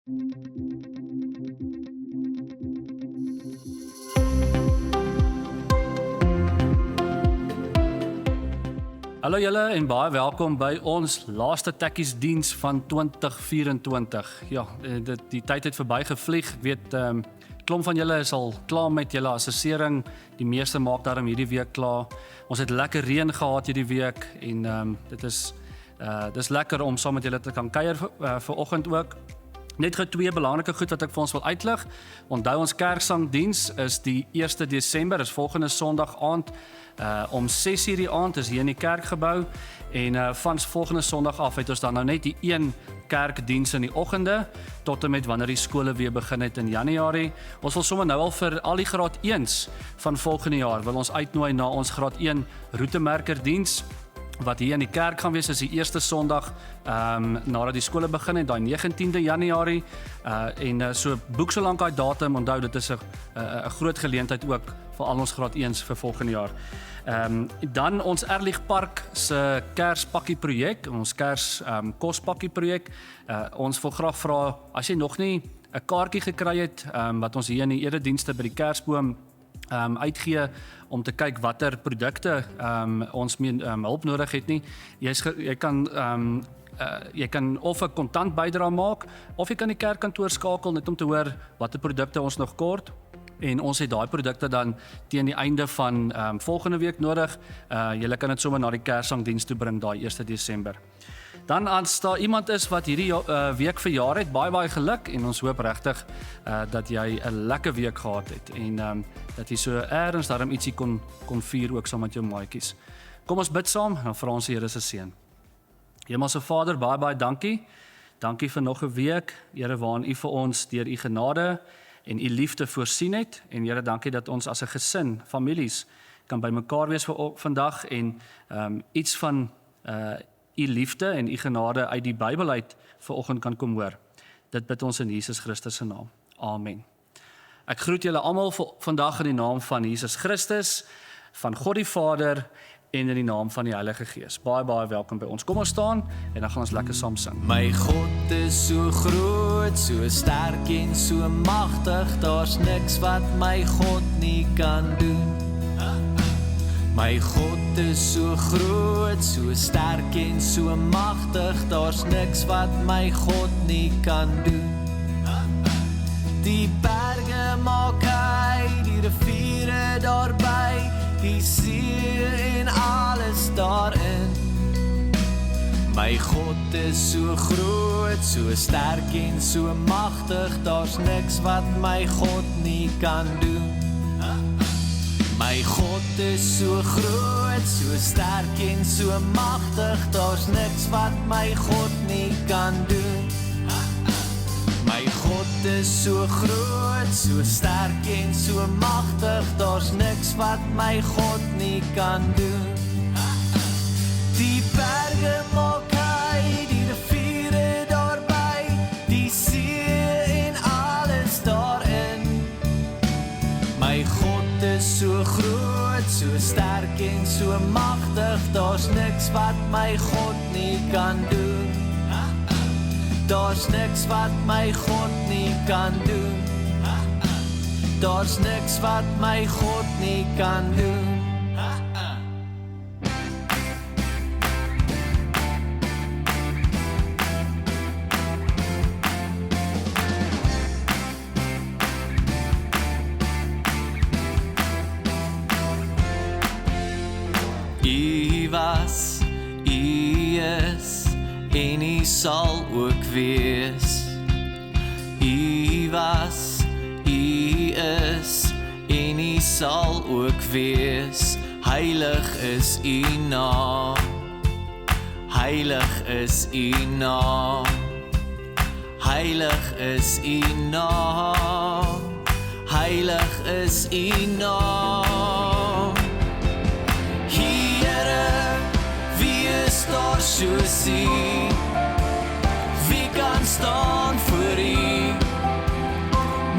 Hallo julle en baie welkom by ons laaste tekkiesdiens van 2024. Ja, die tyd het verby gevlieg. Ek weet, klomp van julle is al klaar met julle assessering. Die meeste maak daarom hierdie week klaar. Ons het lekker reën gehad hierdie week en dit is lekker om saam met julle te kan kuier vir oggend ook. Net gou twee belangrike goed wat ek vir ons wil uitlig. Onthou ons kerksangdiens is die 1 Desember, is volgende Sondag aand. Om 6:00 die aand is hier in die kerkgebou en van volgende Sondag af het ons dan nou net die een kerkdiens in die oggende tot en met wanneer die skole weer begin het in Januarie. Ons wil sommer nou al vir al die graad 1's van volgende jaar wil ons uitnooi na ons graad 1 roetemerkerdiens wat hier in die kerk gaan wees is die eerste Sondag nadat die skole begin het, daai 19de Januarie so boek so lank daai datum, onthou dit is 'n groot geleentheid ook vir al ons graad 1's vir volgende jaar. Dan ons Erlich Park se Kerspakkie projek, ons Kers kospakkie projek. Ons wil graag vra as jy nog nie 'n kaartjie gekry het wat ons hier in die eredienste by die Kersboom uitgee om te kyk watter produkte ons hulp nodig het nie. Jy kan of 'n kontant bydrae maak of jy kan die kerkkantoor skakel net om te hoor watter produkte ons nog kort. En ons het daai produkte dan teen die einde van volgende week nodig. Julle kan dit sommer na die Kersangdiens toe bring daai 1 Desember. Dan as daar iemand is wat hierdie week verjaar het, baie geluk en ons hoop regtig dat jy 'n lekker week gehad het en dat jy so eers daarom ietsie kon vier ook saam met jou maatjies. Kom ons bid saam en dan vra ons die Here se seën. Hemelse Vader, baie dankie. Dankie vir nog 'n week, Here, waarin U vir ons deur U genade en U liefde voorsien het en Here, dankie dat ons as 'n gesin, families kan bymekaar wees vir vandag en iets van U liefde en U genade uit die Bybel uit vanoggend kan kom hoor. Dit bid ons in Jesus Christus se naam. Amen. Ek groet julle almal vandag in die naam van Jesus Christus, van God die Vader en in die naam van die Heilige Gees. Baie welkom by ons. Kom ons staan en dan gaan ons lekker saam sing. My God is so groot, so sterk en so magtig, daar's niks wat my God nie kan doen. My God is so groot, so sterk en so magtig, daar's niks wat my God nie kan doen. Die berge maak hy, die riviere daarby, die see en alles daarin. My God is so groot, so sterk en so magtig, daar's niks wat my God nie kan doen. My God is so groot, so sterk en so magtig, daar's niks wat my God nie kan doen. My God is so groot, so sterk en so magtig, daar's niks wat my God nie kan doen. Die berge maak hy, die riviere daarby, die see en alles daarin. My God is so groot, so sterk en so magtig, daar's niks wat my God nie kan doen. Daar's niks wat my God nie kan doen. Daar's niks wat my God nie kan doen. U was, U is en U sal ook wees. U was, U is en U sal ook wees. Heilig is U naam. Heilig is U naam. Heilig is U naam. Heilig is U naam. Here, wie is daar soos U? Wie kan staan voor U?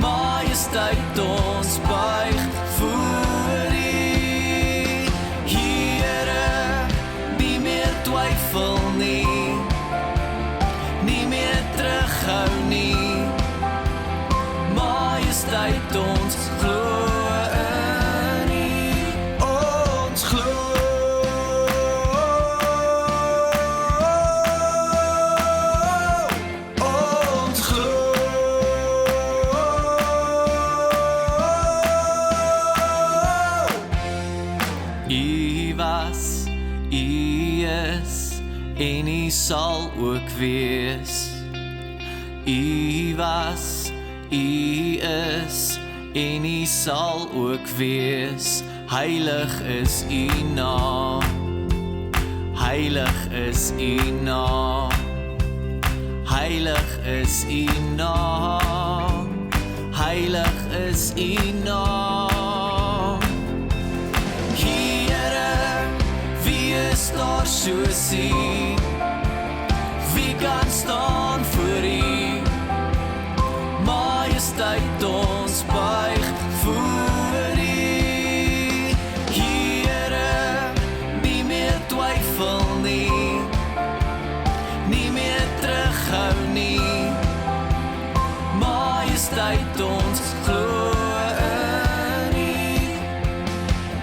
Majesteit, ons buig voor U. Here, nie meer twyfel nie, nie meer terughou nie. wees. U was, U is, en U sal ook wees. Heilig is U naam, heilig is U naam, heilig is U naam, heilig is U naam. Here, wie is daar soos U? Wie kan staan voor U? Majesteit ons buig voor U. Here, nie meer twyfel nie, nie meer terughou nie. Majesteit ons glo in U.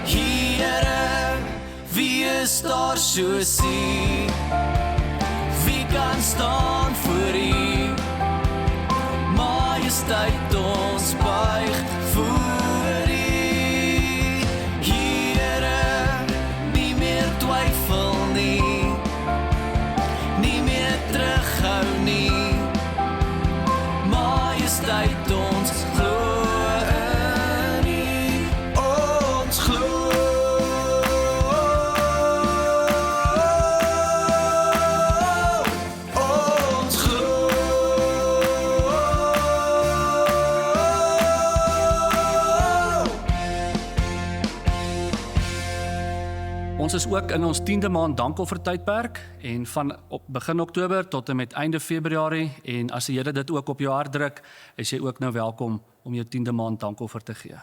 Here, wie is daar soos U? Wie kan staan voor U? Majesteit ons buig voor U. Here, nie meer twyfel nie, nie meer terughou nie. Majesteit ons glo in U. Ons glo. Ons is ook in ons 10de maand dankoffertydperk en van begin Oktober tot en met einde Februarie, en as die Here dit ook op jou hart druk, is jy ook nou welkom om jou 10de maand dankoffer te gee.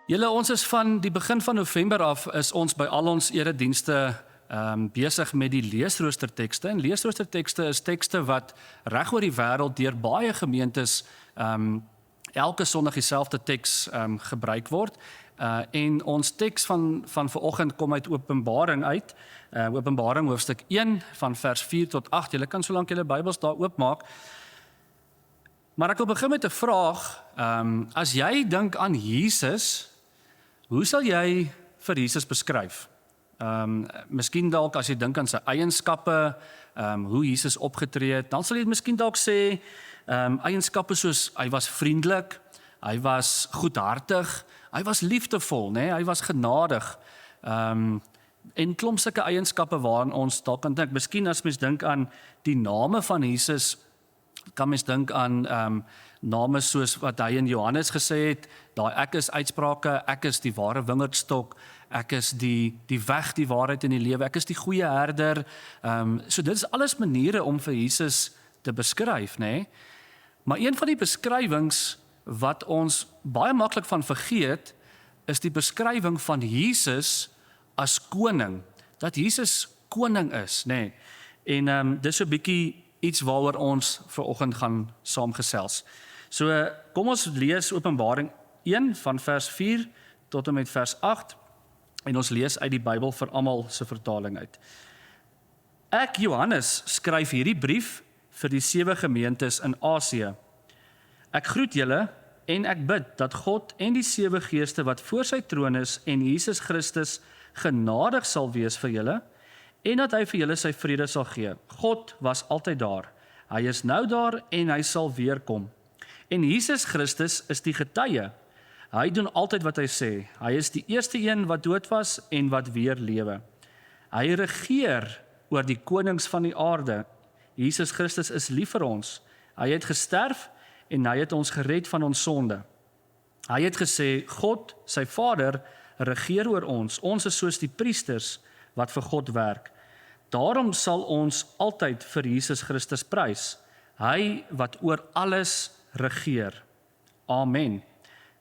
Julle, ons is van die begin van November af, is ons by al ons eredienste besig met die leesroostertekste. En leesroostertekste is tekste wat reg oor die wêreld deur baie gemeentes elke Sondag dieselfde teks gebruik word. En ons teks van vanoggend kom uit Openbaring uit. Openbaring hoofstuk 1 van vers 4 tot 8. Julle kan solank julle Bybels daar oopmaak. Maar ek wil begin met 'n vraag. As jy dink aan Jesus, hoe sal jy vir Jesus beskryf? Miskien dalk as jy dink aan sy eienskappe, hoe Jesus opgetree het, dan sal jy miskien dalk sê, eienskappe soos hy was vriendelik, hy was goedhartig, hy was liefdevol, nee, hy was genadig, en klomp sulke eienskappe waarin ons dalk kan dink. Miskien as mens dink aan die name van Jesus, kan mens dink aan name soos wat hy in Johannes gesê het, daai ek is uitsprake, ek is die ware wingerdstok, ek is die weg, die waarheid en die lewe, ek is die goeie herder. So dit is alles maniere om vir Jesus te beskryf, né? Maar een van die beskrywings wat ons baie maklik van vergeet, is die beskrywing van Jesus as koning, dat Jesus koning is, né? En dis 'n bietjie iets waaroor ons vanoggend gaan saamgesels. So kom ons lees Openbaring 1 van vers 4 tot en met vers 8, en ons lees uit die Bybel vir almal se vertaling uit. Ek, Johannes, skryf hierdie brief vir die 7 gemeentes in Asië. Ek groet julle en ek bid dat God en die 7 geeste wat voor sy troon is en Jesus Christus genadig sal wees vir julle, en dat hy vir julle sy vrede sal gee. God was altyd daar. Hy is nou daar en hy sal weer kom. En Jesus Christus is die getuie. Hy doen altyd wat hy sê. Hy is die eerste een wat dood was en wat weer lewe. Hy regeer oor die konings van die aarde. Jesus Christus is lief vir ons. Hy het gesterf en hy het ons gered van ons sonde. Hy het gesê, God, sy Vader, regeer oor ons. Ons is soos die priesters wat vir God werk. Daarom sal ons altyd vir Jesus Christus prys, hy wat oor alles regeer. Amen.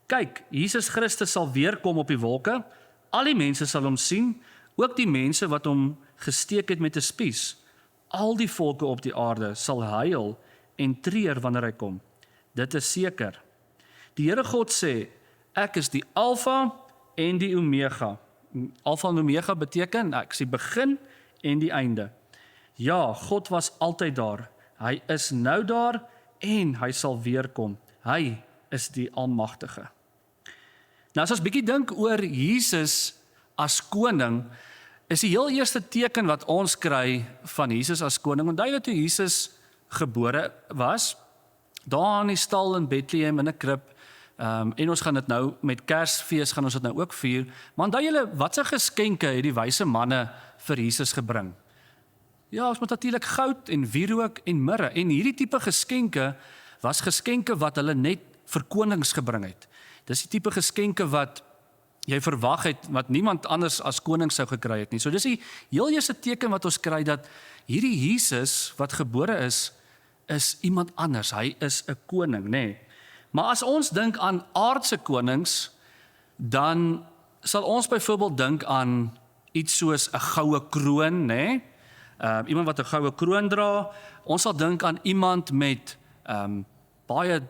Kyk, Jesus Christus sal weer kom op die wolke, al die mense sal hom sien, ook die mense wat hom gesteek het met 'n spies. Al die volke op die aarde sal huil en treur wanneer hy kom. Dit is seker. Die Here God sê, ek is die Alfa en die Omega. Alfa en Omega beteken, ek is die begin en die einde. Ja, God was altyd daar. Hy is nou daar en hy sal weer kom. Hy is die Almagtige. Nou as ons bietjie dink oor Jesus as koning, is die heel eerste teken wat ons kry van Jesus as koning. Onthou dat toe Jesus gebore was, daar in die stal in Bethlehem in 'n krib, en ons gaan dit nou met Kersfees gaan ons dit nou ook vier. Maar onthou julle, watse geskenke het die wyse manne vir Jesus gebring? Ja, ons moet natuurlik goud en wierook en mirre. En hierdie tipe geskenke was geskenke wat hulle net vir konings gebring het. Dis die tipe geskenke wat jy verwag het, wat niemand anders as koning sou gekry het nie. So dis die heel eerste teken wat ons kry, dat hierdie Jesus wat gebore is iemand anders. Hy is 'n koning, nê. Nee. Maar as ons dink aan aardse konings, dan sal ons byvoorbeeld dink aan iets soos 'n goue kroon, nê. Nee. Iemand wat 'n goue kroon dra. Ons sal dink aan iemand met baie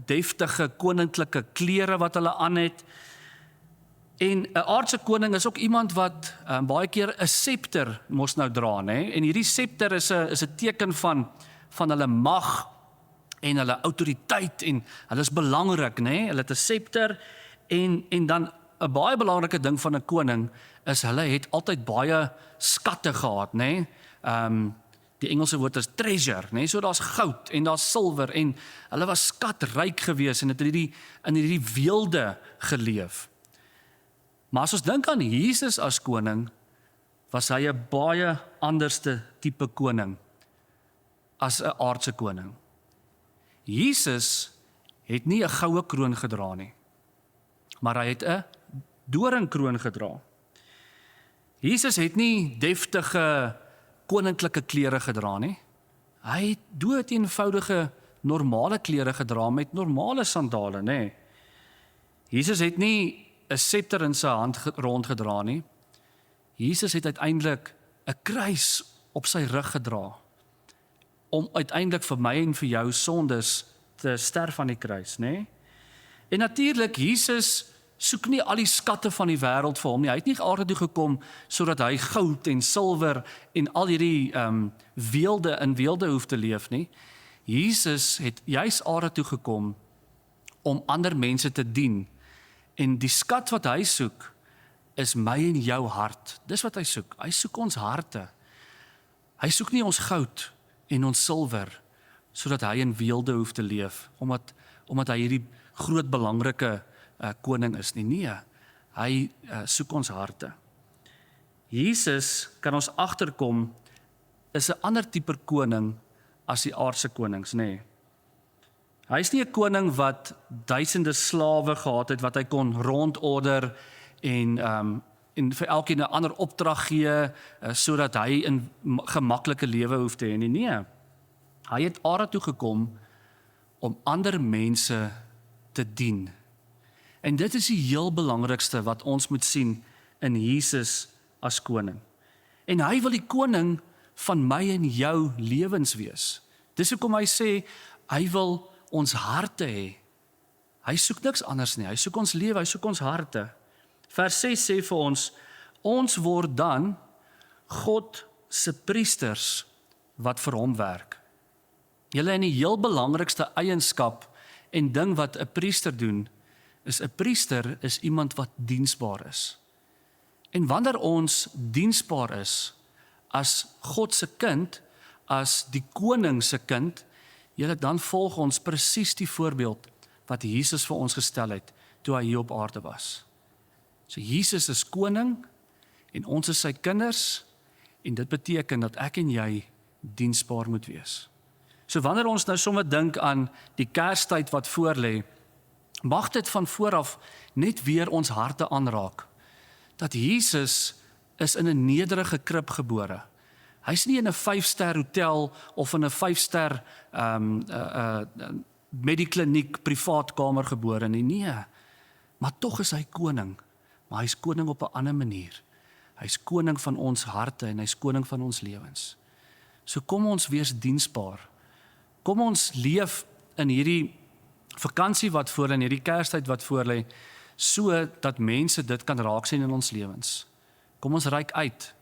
deftige koninklike klere wat hulle aan het. En 'n aardse koning is ook iemand wat baie keer 'n scepter mos nou dra, nê? En hierdie scepter is 'n teken van hulle mag en hulle autoriteit, en hulle is belangrik, nê? Hulle het 'n scepter, en dan 'n baie belangrike ding van 'n koning is hulle het altyd baie skatte gehad, nê? Die Engelse woord is treasure, nê? So daar's goud en daar's silwer, en hulle was skatryk geweest en het in hierdie weelde geleef. Maar as ons dink aan Jesus as koning, was hy 'n baie anderste tipe koning as 'n aardse koning. Jesus het nie 'n goue kroon gedra nie, maar hy het 'n doringkroon gedra. Jesus het nie deftige koninklike klere gedra nie. Hy het dood eenvoudige normale klere gedra met normale sandale, nê. Jesus het nie 'n scepter in sy hand rondgedra nie. Jesus het uiteindelik 'n kruis op sy rug gedra, om uiteindelik vir my en vir jou sondes te sterf aan die kruis, nê? En natuurlik, Jesus soek nie al die skatte van die wêreld vir hom nie. Hy het nie aarde toe gekom sodat hy goud en silwer en al hierdie weelde hoef te leef nie. Jesus het juis aarde toe gekom om ander mense te dien. En die skat wat hy soek is my en jou hart. Dis wat hy soek. Hy soek ons harte. Hy soek nie ons goud en ons silwer sodat hy in weelde hoef te leef, omdat hy hierdie groot belangrike koning is nie. Nee, hy soek ons harte. Jesus, kan ons agterkom, is 'n ander tipe koning as die aardse konings, nê. Hy is nie 'n koning wat duisende slawe gehad het wat hy kon rondorder en vir elkeen 'n ander opdrag gee sodat hy 'n gemaklike lewe hoef te hê nie. Nee. Hy het aarde toe gekom om ander mense te dien. En dit is die heel belangrikste wat ons moet sien in Jesus as koning. En hy wil die koning van my en jou lewens wees. Dis hoekom hy sê, hy wil ons harte hê. Hy soek niks anders nie, hy soek ons lewe, hy soek ons harte. Vers 6 sê vir ons word dan God se priesters wat vir hom werk. Julle, in die heel belangrikste eienskap en ding wat 'n priester doen, is 'n priester is iemand wat diensbaar is. En wanneer ons diensbaar is as God se kind, as die koning se kind, julle, dan volg ons presies die voorbeeld wat Jesus vir ons gestel het toe hy hier op aarde was. So Jesus is koning en ons is sy kinders, en dit beteken dat ek en jy diensbaar moet wees. So wanneer ons nou sommer dink aan die Kerstyd wat voorlê, mag dit van vooraf net weer ons harte aanraak. dat Jesus is in 'n nederige krib gebore. Hy's nie in 'n 5-ster hotel of in 'n 5-ster medikliniek privaat kamer gebore nie. Nee, maar tog is hy koning. Maar hy's koning op 'n ander manier. Hy's koning van ons harte en hy's koning van ons lewens. So kom ons wees diensbaar. Kom ons leef in hierdie vakansie wat voor in hierdie Kerstyd wat voor lê, so dat mense dit kan raak sien in ons lewens. Kom ons reik uit.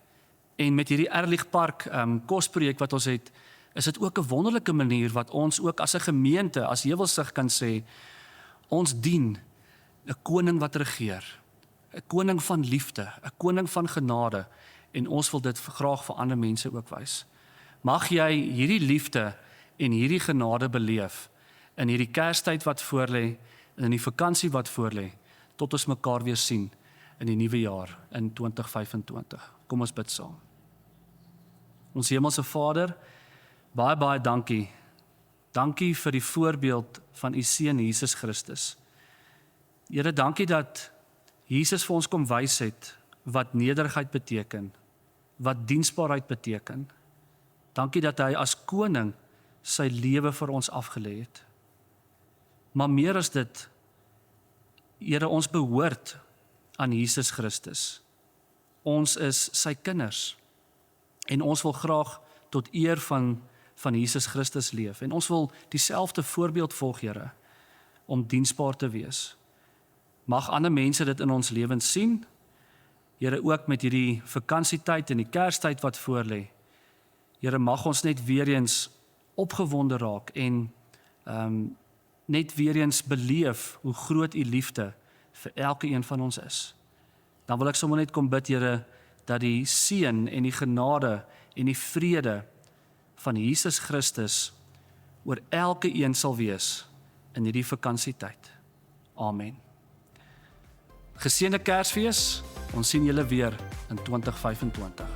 En met hierdie Erligpark kosprojek wat ons het, is dit ook 'n wonderlike manier wat ons ook as 'n gemeente, as Heuwelsig kan sê, ons dien 'n koning wat regeer, 'n koning van liefde, 'n koning van genade, en ons wil dit graag vir ander mense ook wys. Mag jy hierdie liefde en hierdie genade beleef in hierdie Kerstyd wat voorlê en in die vakansie wat voorlê, tot ons mekaar weer sien in die nuwe jaar in 2025. Kom ons bid saam. Ons hemelse Vader, baie baie dankie. Dankie vir die voorbeeld van u seun Jesus Christus. Here, dankie dat Jesus vir ons kom wys het wat nederigheid beteken, wat diensbaarheid beteken. Dankie dat hy as koning sy lewe vir ons afgelê het. Maar meer as dit, Here, ons behoort aan Jesus Christus. Ons is sy kinders. En ons wil graag tot eer van Jesus Christus leef. En ons wil dieselfde voorbeeld volg, Here, om diensbaar te wees. Mag ander mense dit in ons lewens sien. Here, ook met hierdie vakansietyd en die Kerstyd wat voorlê. Here, mag ons net weer eens opgewonde raak en net weer eens beleef hoe groot u liefde vir elke een van ons is. Dan wil ek sommer net kom bid, Here, dat die seën en die genade en die vrede van Jesus Christus oor elke een sal wees in hierdie vakansietyd. Amen. Geseënde Kersfees, ons sien julle weer in 2025.